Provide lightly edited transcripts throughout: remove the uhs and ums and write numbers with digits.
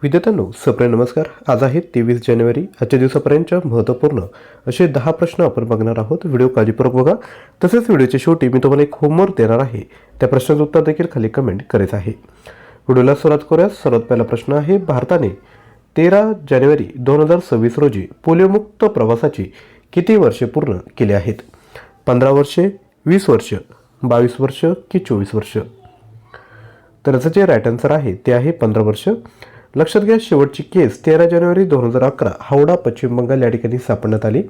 विद्यार्थ्यांनो, सप्रे नमस्कार. आज आहे 23 जानेवारी. आजच्या दिवसापर्यंतच्या महत्त्वपूर्ण असे 10 प्रश्न आपण बघणार आहोत. व्हिडिओ काळजीपूर्वक बघा. तसेच व्हिडिओच्या शेवटी मी तुम्हाला एक होमवर्क देणार आहे. त्या प्रश्नाचं उत्तर देखील खाली कमेंट करायचं आहे. व्हिडिओला सुरुवात करूया. सर्वात पहिला प्रश्न आहे, भारताने 13 जानेवारी 2026 रोजी पोलिओमुक्त प्रवासाची किती वर्षे पूर्ण केली आहेत? 15 वर्षे, 20 वर्ष, 22 वर्ष की 24 वर्ष? तर याचं जे राईट आन्सर आहे ते आहे 15 वर्ष. लक्षात घ्या, शेवटची केस 13 जानेवारी 2011 हावडा, पश्चिम बंगाल या ठिकाणी सापडण्यात आली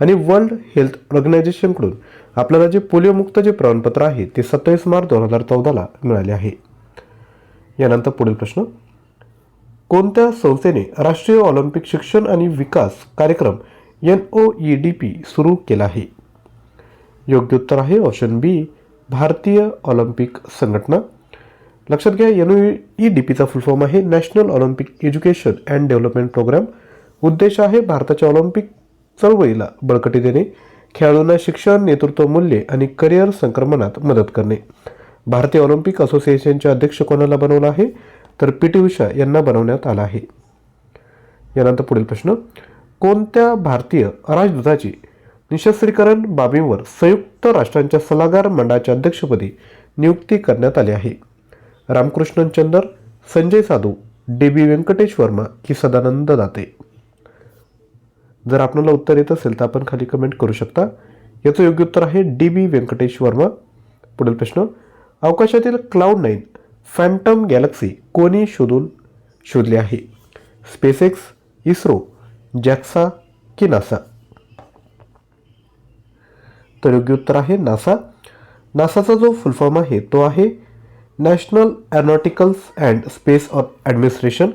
आणि वर्ल्ड हेल्थ ऑर्गनायझेशनकडून आपल्याला जे पोलिओमुक्त जे प्रमाणपत्र आहे ते 27 मार्च 2014ला मिळाले आहे. यानंतर पुढील प्रश्न, कोणत्या संस्थेने राष्ट्रीय ऑलिम्पिक शिक्षण आणि विकास कार्यक्रम NOEDP सुरू केला आहे? योग्य उत्तर आहे ऑप्शन बी, भारतीय ऑलिम्पिक संघटना. लक्षात घ्या, NOEDPचा फुल फॉर्म आहे national Olympic education and development programme. उद्देश आहे भारताच्या ऑलिम्पिक चळवळीला बळकटी देणे, खेळाडूंना शिक्षण, नेतृत्व मूल्ये आणि करिअर संक्रमणात मदत करणे. भारतीय ऑलिम्पिक असोसिएशनचे अध्यक्ष कोणाला बनवलं आहे? तर PT उषा यांना बनवण्यात आला आहे. यानंतर पुढील प्रश्न, कोणत्या भारतीय राजदूताची निशस्त्रीकरण बाबींवर संयुक्त राष्ट्रांच्या सल्लागार मंडळाच्या अध्यक्षपदी नियुक्ती करण्यात आली आहे? रामकृष्णन चंदर, संजय साधू, DB व्यंकटेश वर्मा की सदानंद दाते? जर आपल्याला उत्तर येत असेल तर आपण खाली कमेंट करू शकता. याचं योग्य उत्तर आहे DB व्यंकटेश वर्मा. पुढील प्रश्न, अवकाशातील Cloud9 फॅन्टम गॅलेक्सी कोणी शोधली आहे? SpaceX, इस्रो, JAXA की नासा? तर योग्य उत्तर आहे नासा. नासाचा जो फुल फॉर्म आहे तो आहे national aeronauticals and space administration.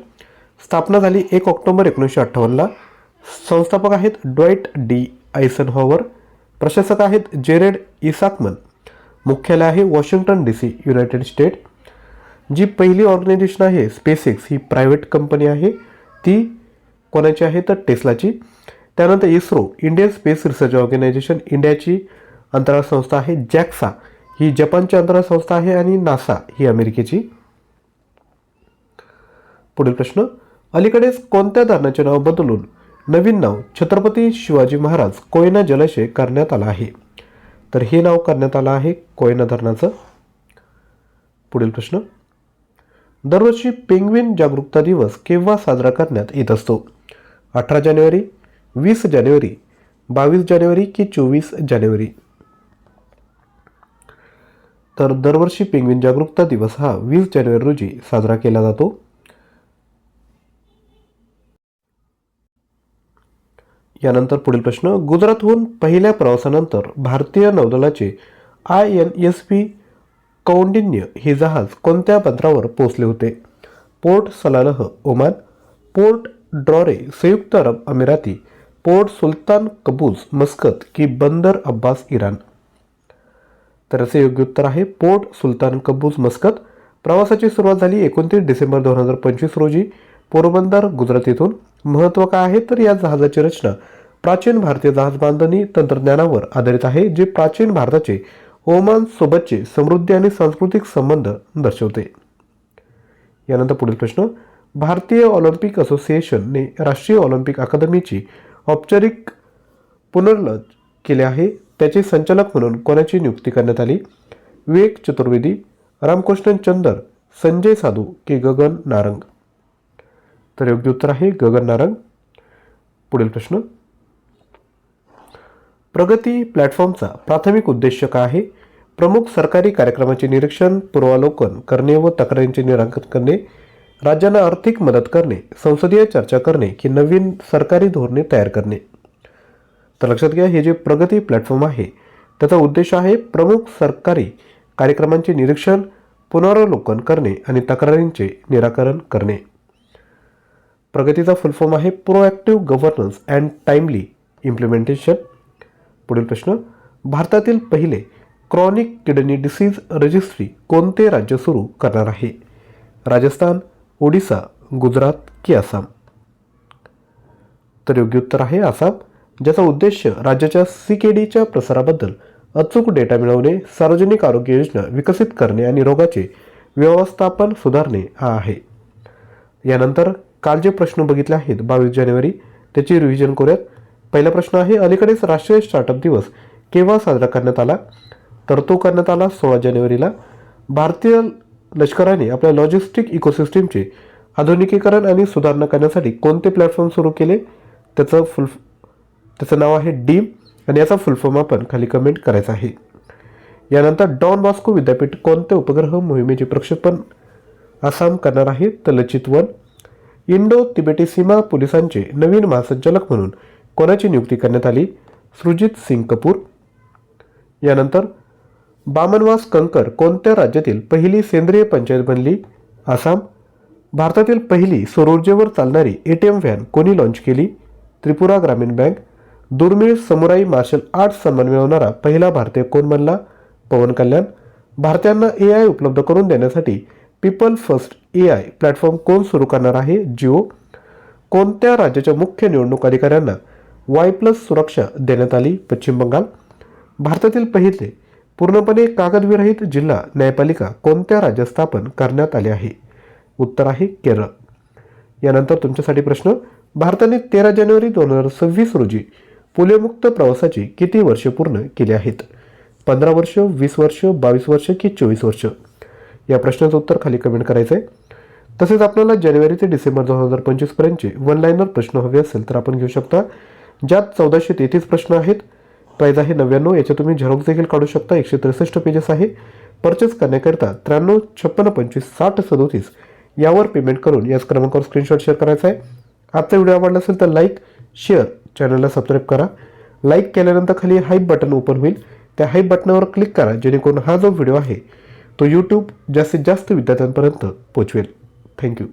स्थापना झाली 1 ऑक्टोबर 1958ला. संस्थापक आहेत ड्वाइट D. आयझनहॉवर. प्रशासक आहेत जेरेड इसाकमन. मुख्यालय आहे वॉशिंग्टन DC, युनायटेड स्टेट. जी पहिली ऑर्गनायझेशन आहे SpaceX ही प्रायव्हेट कंपनी आहे. ती कोणाची आहे तर टेस्लाची. त्यानंतर ISRO, Indian space research organisation, इंडियाची अंतराळ संस्था आहे. JAXA ही जपानची अंतराळ संस्था आहे आणि नासा ही अमेरिकेची. पुढील प्रश्न, अलीकडेच कोणत्या धरणाचे नाव बदलून नवीन नाव छत्रपती शिवाजी महाराज कोयना जलाशय करण्यात आला आहे? तर हे नाव करण्यात आलं आहे कोयना धरणाचं. पुढील प्रश्न, दरवर्षी पेंग्विन जागरूकता दिवस केव्हा साजरा करण्यात येत असतो? 18 जानेवारी, 20 जानेवारी, 22 जानेवारी की 24 जानेवारी? तर दरवर्षी पेंग्विन जागरूकता दिवस हा 20 जानेवारी रोजी साजरा केला जातो. यानंतर पुढील प्रश्न, गुजरातहून पहिल्या प्रवासानंतर भारतीय नौदलाचे INSV कौंडिन्य हे जहाज कोणत्या बंदरावर पोहोचले होते? पोर्ट सलालह, ओमान, पोर्ट ड्रॉरे, संयुक्त अरब अमिराती, पोर्ट सुलतान कबूज, मस्कत की बंदर अब्बास, इराण? तर असे योग्य उत्तर आहे पोर्ट सुलतान कबूज, मस्कत. प्रवासाची सुरुवात झाली 29 डिसेंबर 2025 रोजी पोरबंदर, गुजरात येथून. महत्त्व काय आहे तर या जहाजाची रचना प्राचीन भारतीय जहाज बांधणी तंत्रज्ञानावर आधारित आहे, जे प्राचीन भारताचे ओमान सोबतचे समृद्धी आणि सांस्कृतिक संबंध दर्शवते. यानंतर पुढील प्रश्न, भारतीय ऑलिम्पिक असोसिएशनने राष्ट्रीय ऑलिम्पिक अकादमीची औपचारिक पुनर्रचना केली आहे. त्याचे संचालक म्हणून कोणाची नियुक्ती करण्यात आली? विवेक चतुर्वेदी, रामकृष्णन चंदर, संजय साधू की गगन नारंग? तर योग्य उत्तर आहे गगन नारंग. पुढील प्रश्न, प्रगती प्लॅटफॉर्मचा प्राथमिक उद्देश काय आहे? प्रमुख सरकारी कार्यक्रमाचे निरीक्षण, पूर्वावलोकन करणे व तक्रारींचे निराकरण करणे, राज्यांना आर्थिक मदत करणे, संसदीय चर्चा करणे की नवीन सरकारी धोरणे तयार करणे? तर लक्षात घ्या, हे जे प्रगती प्लॅटफॉर्म आहे त्याचा उद्देश आहे प्रमुख सरकारी कार्यक्रमांचे निरीक्षण, पुनरावलोकन करणे आणि तक्रारींचे निराकरण करणे. प्रगतीचा फुल फॉर्म आहे proactive governance and timely implementation. पुढील प्रश्न, भारतातील पहिले क्रॉनिक किडनी डिसीज रजिस्ट्री कोणते राज्य सुरू करणार आहे? राजस्थान, ओडिसा, गुजरात की आसाम? तर योग्य उत्तर आहे आसाम, ज्याचा उद्देश राज्याच्या CKDच्या प्रसाराबद्दल अचूक डेटा मिळवणे, सार्वजनिक आरोग्य योजना विकसित करणे आणि रोगाचे व्यवस्थापन सुधारणे हा आहे. यानंतर काल जे प्रश्न बघितले आहेत 22 जानेवारी त्याची रिव्हिजन करूयात. पहिला प्रश्न आहे, अलीकडेच राष्ट्रीय स्टार्टअप दिवस केव्हा साजरा करण्यात आला? तर तो करण्यात आला 16 जानेवारीला. भारतीय लष्कराने आपल्या लॉजिस्टिक इकोसिस्टीमचे आधुनिकीकरण आणि सुधारणा करण्यासाठी कोणते प्लॅटफॉर्म सुरू केले? त्याचं नाव आहे डीम आणि याचा फुल फॉर्म आपण खाली कमेंट करायचा आहे. यानंतर डॉन बॉस्को विद्यापीठ कोणत्या उपग्रह मोहिमेचे प्रक्षेपण आसाम करणार आहे? तर लचित वन. इंडो तिबेटी सीमा पोलिसांचे नवीन महासंचालक म्हणून कोणाची नियुक्ती करण्यात आली? सुरजित सिंग कपूर. यानंतर बामनवास कंकर कोणत्या राज्यातील पहिली सेंद्रिय पंचायत बनली? आसाम. भारतातील पहिली सौर ऊर्जेवर चालणारी ATM व्हॅन कोणी लॉन्च केली? त्रिपुरा ग्रामीण बँक. दुर्मिळ समुराई मार्शल आर्ट्स सन्मान मिळवणारा पहिला भारतीय कोण बनला? पवन कल्याण. भारतीयांना AI उपलब्ध करून देण्यासाठी पीपल फर्स्ट AI प्लॅटफॉर्म कोण सुरू करणार आहे? जिओ. कोणत्या राज्याच्या मुख्य निवडणूक अधिकाऱ्यांना Y+ सुरक्षा देण्यात आली? पश्चिम बंगाल. भारतातील पहिले पूर्णपणे कागदविरहित जिल्हा न्यायपालिका कोणत्या राज्यात स्थापन करण्यात आले आहे? उत्तर आहे केरळ. यानंतर तुमच्यासाठी प्रश्न, भारताने 13 जानेवारी 2026 रोजी पोलिओमुक्त प्रवासाची किती वर्षे पूर्ण केली आहेत? 15 वर्ष, 20 वर्ष, 22 वर्ष की 24 वर्ष? या प्रश्नाचं उत्तर खाली कमेंट करायचं आहे. तसेच आपल्याला जानेवारी ते डिसेंबर 2025 पर्यंतचे वन लाईनर प्रश्न हवे असेल तर आपण घेऊ शकता, ज्यात 1433 प्रश्न आहेत. प्राईज आहे 99. याचे तुम्ही झेरॉक्स देखील काढू शकता. 163 पेजेस आहे. परचेस करण्याकरिता 93 56 25 60 37 यावर पेमेंट करून याच क्रमांकावर स्क्रीनशॉट शेअर करायचा आहे. आजचा व्हिडिओ आवडला असेल तर लाईक, शेअर, चॅनलला सबस्क्राईब करा. लाईक केल्यानंतर खाली हाईप बटन ओपन होईल, त्या हाईप बटनावर क्लिक करा, जेणेकरून हा जो व्हिडिओ आहे तो यूट्यूब जास्तीत जास्त विद्यार्थ्यांपर्यंत पोहोचवेल. थँक्यू.